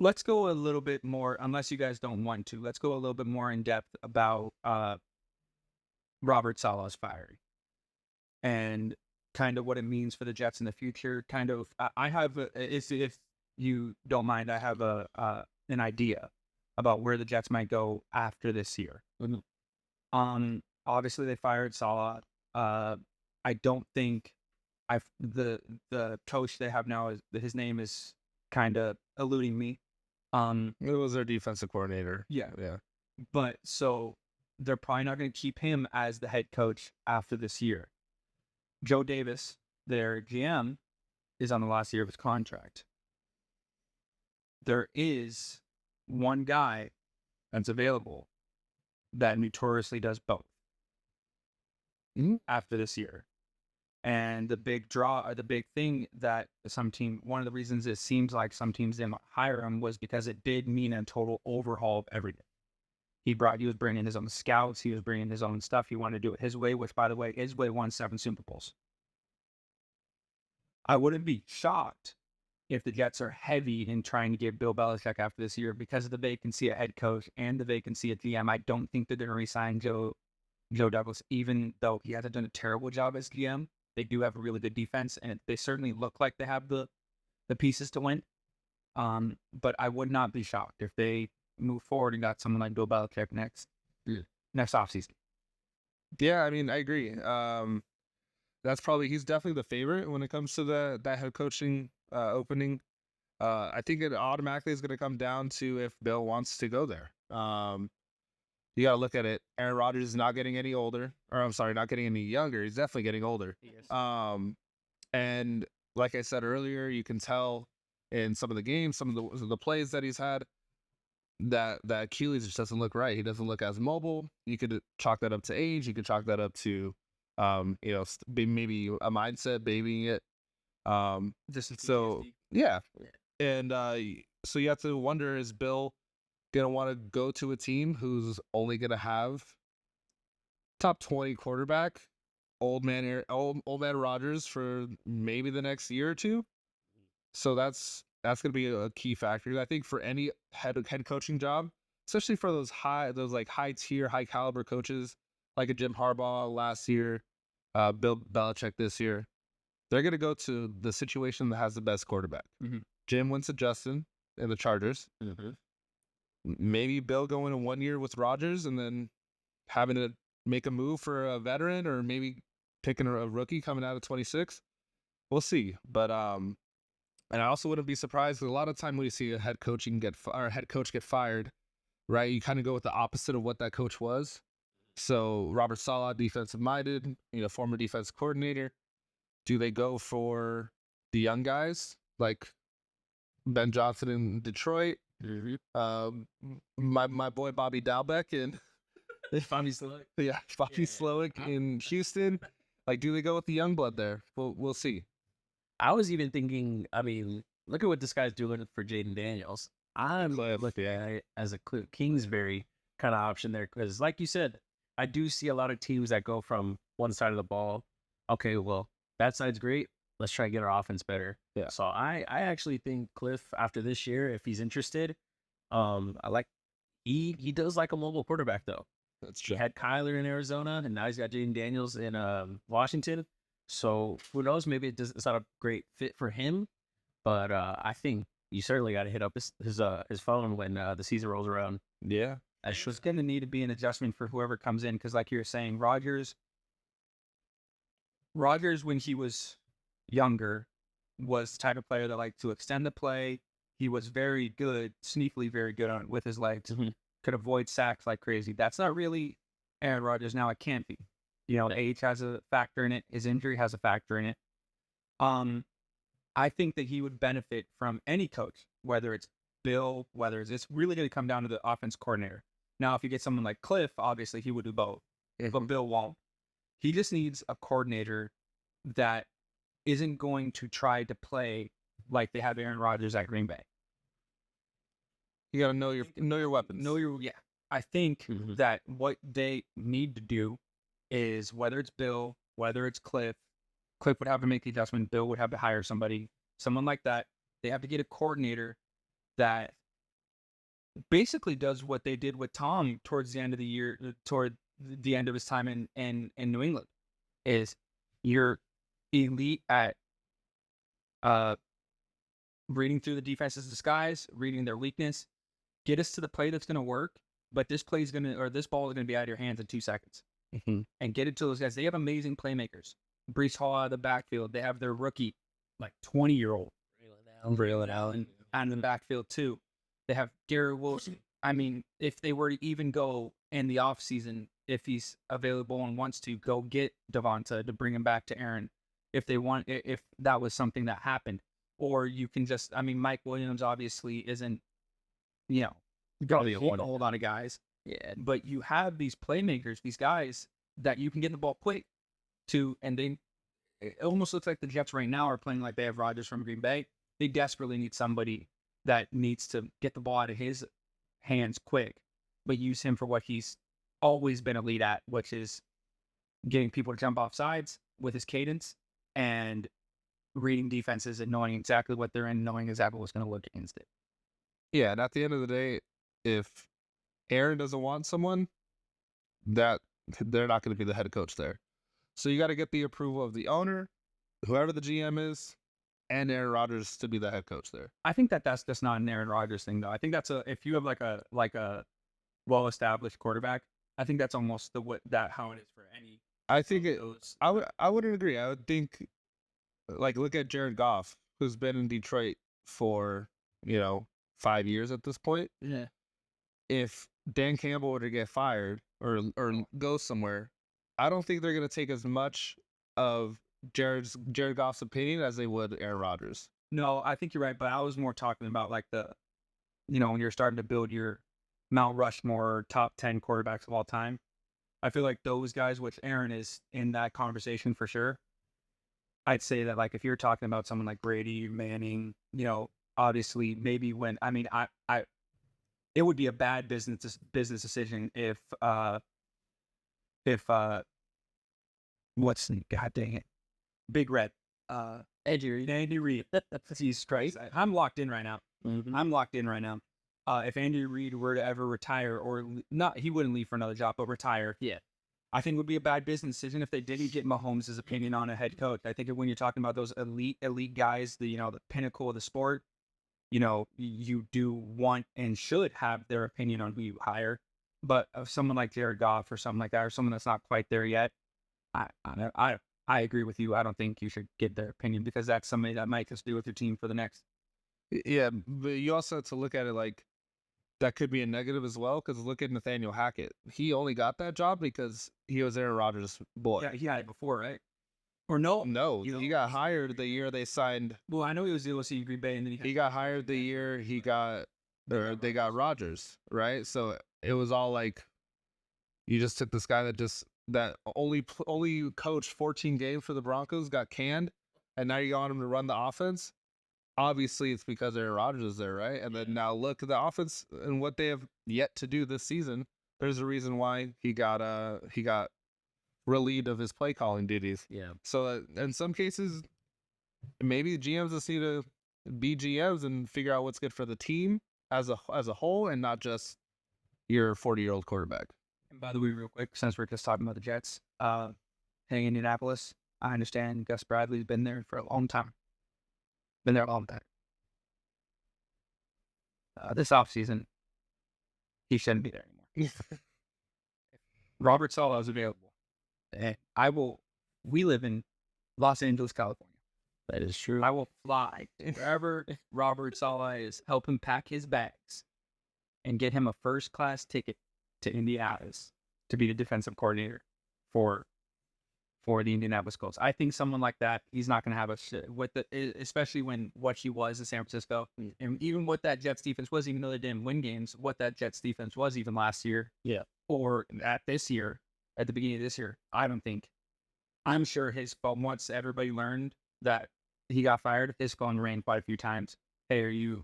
let's go a little bit more, unless you guys don't want to. Let's go a little bit more in depth about Robert Saleh's firing and kind of what it means for the Jets in the future. Kind of, I have, if you don't mind, I have an idea about where the Jets might go after this year. Obviously they fired Saleh. I don't think the coach they have now is his name is kind of eluding me. It was their defensive coordinator. Yeah. Yeah. But so they're probably not going to keep him as the head coach after this year. Joe Davis, their GM, is on the last year of his contract. There is one guy that's available that notoriously does both after this year. And the big draw, or the big thing that one of the reasons it seems like some teams didn't hire him was because it did mean a total overhaul of everything. He was bringing his own scouts. He was bringing his own stuff. He wanted to do it his way, which, by the way, his way won 7 Super Bowls. I wouldn't be shocked if the Jets are heavy in trying to get Bill Belichick after this year because of the vacancy at head coach and the vacancy at GM. I don't think they're going to re-sign Joe Douglas, even though he hasn't done a terrible job as GM. They do have a really good defense, and they certainly look like they have the pieces to win. But I would not be shocked if they move forward and got someone like Bill Belichick next offseason. Yeah, I mean, I agree. He's definitely the favorite when it comes to that head coaching opening. I think it automatically is going to come down to if Bill wants to go there. You got to look at it. Aaron Rodgers is not getting any older, not getting any younger. He's definitely getting older. Yes. And like I said earlier, you can tell in some of the games, some of the plays that he's had, that Achilles just doesn't look right. He doesn't look as mobile. You could chalk that up to age. You could chalk that up to, maybe a mindset, babying it. Yeah. And so you have to wonder, is Bill going to want to go to a team who's only going to have top 20 quarterback, old man Rodgers for maybe the next year or two? So that's going to be a key factor. I think for any head coaching job, especially for those high tier, high caliber coaches like a Jim Harbaugh last year, Bill Belichick this year, they're going to go to the situation that has the best quarterback. Mm-hmm. Jim went to Justin and the Chargers. Mm-hmm. Maybe Bill going in 1 year with Rodgers and then having to make a move for a veteran, or maybe picking a rookie coming out of 26. We'll see. But and I also wouldn't be surprised. A lot of time when you see a head coach get fired, right? You kind of go with the opposite of what that coach was. So Robert Saleh, defensive minded, former defense coordinator. Do they go for the young guys like Ben Johnson in Detroit? Mm-hmm. My boy Bobby Dalbeck in Bobby Slowick. Yeah, Bobby Slowick in Houston. Like, do they go with the young blood there? We'll see. I was even thinking, I mean, look at what this guy's doing for Jaden Daniels. I'm looking at it as a Kingsbury kind of option there because, like you said, I do see a lot of teams that go from one side of the ball. Okay, well, that side's great. Let's try to get our offense better. Yeah. So I actually think Cliff, after this year, if he's interested, he does like a mobile quarterback though. That's true. He had Kyler in Arizona, and now he's got Jaden Daniels in Washington. So who knows? Maybe it's not a great fit for him, but I think you certainly got to hit up his phone when the season rolls around. Yeah, it's going to need to be an adjustment for whoever comes in because, like you were saying, Rodgers, when he was younger, was the type of player that liked to extend the play. He was very good, sneakily very good on it with his legs. Mm-hmm. Could avoid sacks like crazy. That's not really Aaron Rodgers now. It can't be. The age has a factor in it. His injury has a factor in it. I think that he would benefit from any coach, whether it's Bill, it's really going to come down to the offense coordinator. Now, if you get someone like Cliff, obviously he would do both, but Bill won't. He just needs a coordinator that isn't going to try to play like they have Aaron Rodgers at Green Bay. You got to know your weapons. I think that what they need to do is, whether it's Bill, whether it's Cliff would have to make the adjustment. Bill would have to hire someone like that. They have to get a coordinator that basically does what they did with Tom towards the end of the year, toward the end of his time in New England, is you're elite at reading through the defense's disguise, reading their weakness, get us to the play that's going to work, but this play is going to, or this ball is going to be out of your hands in 2 seconds. And get it to those guys. They have amazing playmakers. Brees Hall out of the backfield. They have their rookie, like 20-year-old Braylon Allen out of the backfield too. They have Garrett Wilson. I mean, if they were to even go in the offseason, if he's available and wants to, go get Devonta to bring him back to Aaron. If they want, if that was something that happened. Or you can just, I mean, Mike Williams obviously isn't, going to hit a whole lot of guys. Yeah. But you have these playmakers, these guys that you can get the ball quick to, and it almost looks like the Jets right now are playing like they have Rodgers from Green Bay. They desperately need somebody that needs to get the ball out of his hands quick, but use him for what he's always been elite at, which is getting people to jump off sides with his cadence and reading defenses and knowing exactly what they're in, knowing exactly what's going to look against it. Yeah, and at the end of the day, if Aaron doesn't want someone, that they're not going to be the head coach there. So you got to get the approval of the owner, whoever the GM is, and Aaron Rodgers to be the head coach there. I think that's just not an Aaron Rodgers thing, though. I think that's if you have like a well-established quarterback, I think that's almost how it is for any. I think those. I wouldn't agree. I would think, like, look at Jared Goff, who's been in Detroit for 5 years at this point. Yeah. If Dan Campbell were to get fired or go somewhere, I don't think they're going to take as much of Jared Goff's opinion as they would Aaron Rodgers. No, I think you're right, but I was more talking about like when you're starting to build your Mount Rushmore top 10 quarterbacks of all time. I feel like those guys, which Aaron is in that conversation for sure. I'd say that like if you're talking about someone like Brady, Manning, obviously maybe it would be a bad business decision if what's God dang it, Big Red, Andy Reid. Jesus Christ, I'm locked in right now. Mm-hmm. I'm locked in right now. If Andy Reid were to ever retire, or not, he wouldn't leave for another job, but retire. Yeah. I think it would be a bad business decision if they didn't get Mahomes' opinion on a head coach. I think when you're talking about those elite guys, the pinnacle of the sport, you do want and should have their opinion on who you hire. But of someone like Jared Goff or something like that, or someone that's not quite there yet, I agree with you. I don't think you should get their opinion because that's somebody that might just be with your team for the next. Yeah, but you also have to look at it like that could be a negative as well, because look at Nathaniel Hackett. He only got that job because he was Aaron Rodgers' boy. Yeah, he had it before, right? Or no? No, he got hired the year they signed. Well, I know he was the OC Green Bay, and then he got hired the year they got Rodgers, right? So it was all like, you just took this guy that only coached 14 games for the Broncos, got canned, and now you want him to run the offense. Obviously, it's because Aaron Rodgers is there, right? And then now look at the offense and what they have yet to do this season. There's a reason why he got relieved of his play calling duties. Yeah. So in some cases, maybe GMs just need to be GMs and figure out what's good for the team as a whole, and not just your 40-year-old quarterback. And by the way, real quick, since we're just talking about the Jets, hey, Indianapolis, I understand Gus Bradley's been there for a long time. Been there a long time. This offseason, he shouldn't be there anymore. Robert Saleh is available. We live in Los Angeles, California. That is true. I will fly wherever Robert Saleh is, help him pack his bags, and get him a first-class ticket to Indianapolis to be the defensive coordinator for the Indianapolis Colts. I think someone like that, he's not going to have especially when what he was in San Francisco, and even what that Jets defense was, even though they didn't win games, what that Jets defense was even last year, or at the beginning of this year, I'm sure once everybody learned that he got fired, his phone rang quite a few times. Hey, are you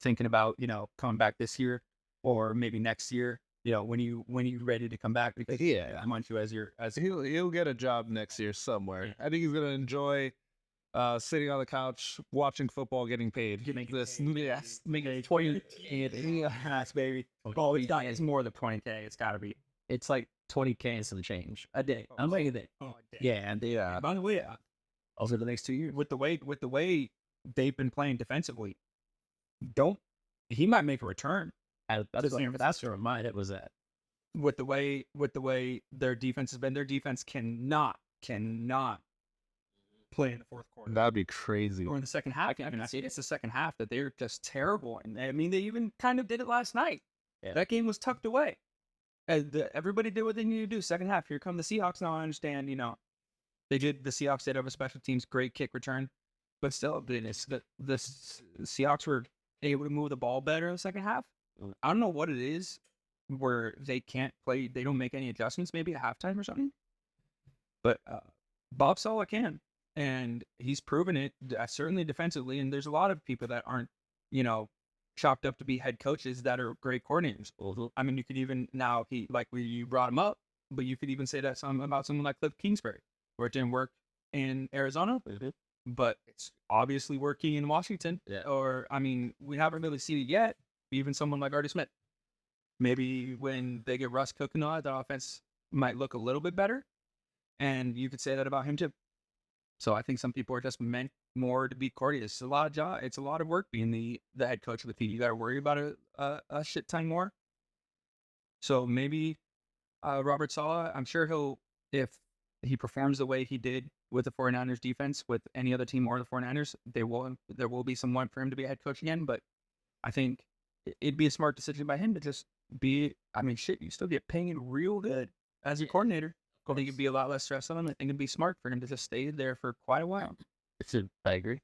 thinking about coming back this year or maybe next year? When you ready to come back, because I want you as he'll get a job next year somewhere. I think he's gonna enjoy sitting on the couch watching football, getting paid. Yes, making a 20 yes, baby. Oh, it's more than 20K. It's got to be. It's like 20K and some change a day. I'm making that. Yeah, and Yeah. By the way, over the next 2 years. with the way they've been playing defensively, he might make a return. That's where my head was at. With the way their defense has been. Their defense cannot play in the fourth quarter. That'd be crazy. Or in the second half. I see it's the second half that they're just terrible. And I mean, they even kind of did it last night. Yeah. That game was tucked away. Everybody did what they needed to do. Second half, here come the Seahawks. Now I understand, the Seahawks did have a special teams great kick return, but still, the Seahawks were able to move the ball better in the second half. I don't know what it is where they can't play. They don't make any adjustments, maybe at halftime or something. But Bob Saleh can. And he's proven it, certainly defensively. And there's a lot of people that aren't, chopped up to be head coaches that are great coordinators. I mean, you could even you brought him up, but you could even say that about someone like Cliff Kingsbury, where it didn't work in Arizona, but it's obviously working in Washington. Yeah. Or, I mean, we haven't really seen it yet. Even someone like Artie Smith. Maybe when they get Russ cooking on it, the offense might look a little bit better. And you could say that about him too. So I think some people are just meant more to be coordinators. It's a lot of job. It's a lot of work being the head coach of the team. You got to worry about a shit ton more. So maybe Robert Saleh, I'm sure if he performs the way he did with the 49ers defense, with any other team or the 49ers, there will be some want for him to be a head coach again. But I think it'd be a smart decision by him to just be, you still get paid real good as your coordinator. I think it'd be a lot less stress on him. I think it'd be smart for him to just stay there for quite a while. I agree.